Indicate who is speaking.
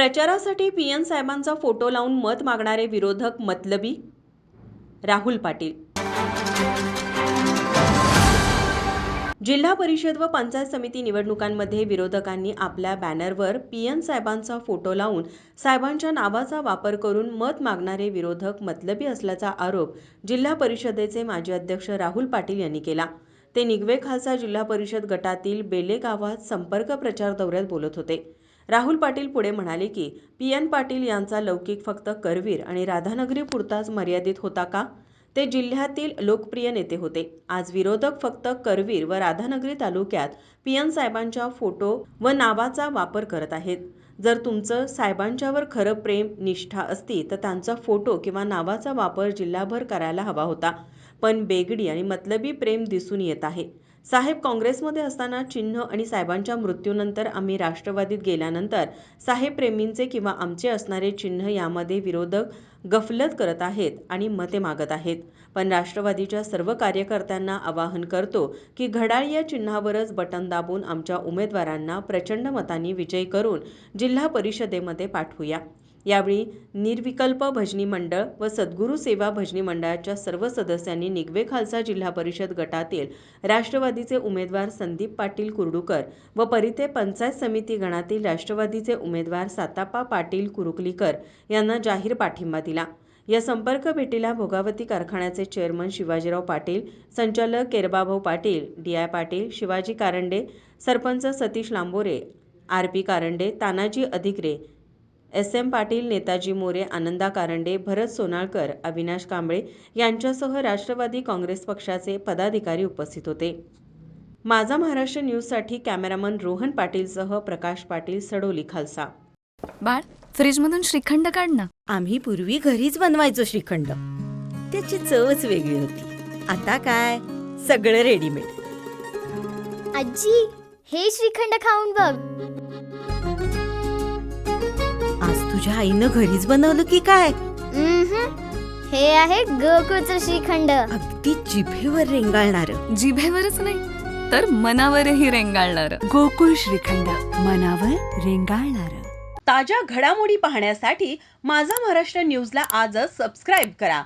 Speaker 1: प्रचारासाठी पीएन साहेबांचा फोटो लावून मत मागणारे विरोधक मतलबी. राहुल पाटील. जिल्हा परिषद व पंचायत समिती निवडणुकांमध्ये विरोधकांनी आपल्या बॅनरवर पीएन साहेबांचा फोटो लावून साहेबांच्या नावाचा वापर करून मत मागणारे विरोधक मतलबी असल्याचा आरोप जिल्हा परिषदेचे माजी अध्यक्ष राहुल पाटील यांनी केला. ते निगवे खालसा जिल्हा परिषद गटातील बेले गावात संपर्क प्रचार दौऱ्यात बोलत होते. राहुल पाटील पुढे म्हणाले की पीएन पाटील यांचा लौकिक फक्त करवीर आणि राधानगरी पुरताच मर्यादित होता का? ते जिल्ह्यातील लोकप्रिय नेते होते. आज विरोधक फक्त करवीर व राधानगरी तालुक्यात पीएन साहेबांच्या फोटो व नावाचा वापर करत आहेत. जर तुमचं साहेबांच्यावर खरं प्रेम निष्ठा असती तर त्यांचा फोटो किंवा नावाचा वापर जिल्हाभर करायला हवा होता. पण बेगडी आणि मतलबी प्रेम दिसून येत आहे. साहेब काँग्रेसमध्ये असताना चिन्ह आणि साहेबांच्या मृत्यूनंतर आम्ही राष्ट्रवादीत गेल्यानंतर साहेब प्रेमींचे किंवा आमचे असणारे चिन्ह यामध्ये विरोधक गफलत करत आहेत आणि मते मागत आहेत. पण राष्ट्रवादीच्या सर्व कार्यकर्त्यांना आवाहन करतो की घड्याळ या चिन्हावरच बटन दाबून आमच्या उमेदवारांना प्रचंड मतांनी विजयी करून जिल्हा परिषदेमध्ये पाठवूया. यावेळी निर्विकल्प भजनी मंडळ व सद्गुरू सेवा भजनी मंडळाच्या सर्व सदस्यांनी निगवे खालसा जिल्हा परिषद गटातील राष्ट्रवादीचे उमेदवार संदीप पाटील कुर्डूकर व परिते पंचायत समिती गणातील राष्ट्रवादीचे उमेदवार सातापा पाटील कुरुकलीकर यांना जाहीर पाठिंबा दिला. या संपर्क भेटीला भोगावती कारखान्याचे चेअरमन शिवाजीराव पाटील, संचालक केरबाभाऊ पाटील, डी.आय. पाटील, शिवाजी कारंडे, सरपंच सतीश लांबोरे, आर.पी. कारंडे, तानाजी अधिगरे, एस.एम. पाटील, नेताजी मोरे, आनंदा कारंडे, भरत सोनाळकर, अविनाश कांबळे यांच्यासह राष्ट्रवादी काँग्रेस पक्षाचे पदाधिकारी उपस्थित होते. माझा महाराष्ट्र न्यूजसाठी कॅमेरामन रोहन पाटीलसह प्रकाश पाटील, सडोली खालसा.
Speaker 2: बाळ, फ्रीजमधून श्रीखंड काढ ना.
Speaker 3: आम्ही पूर्वी घरीच बनवायचो श्रीखंड. त्याची चवच वेगळी होती. आता काय सगळं रेडीमेड.
Speaker 4: आजी, हे श्रीखंड खाऊन बघ.
Speaker 3: आज तुझ्या आईनं घरीच बनवलं की काय?
Speaker 4: हे आहे गोकुळचं श्रीखंड.
Speaker 3: अगदी जिभेवर रेंगाळणार.
Speaker 2: जिभेवरच नाही तर मनावरही रेंगाळणार.
Speaker 5: गोकुळ श्रीखंड, मनावर रेंगाळणार.
Speaker 1: ताज्या घडामोडी पाहण्यासाठी माझा महाराष्ट्र न्यूजला आजच सबस्क्राईब करा.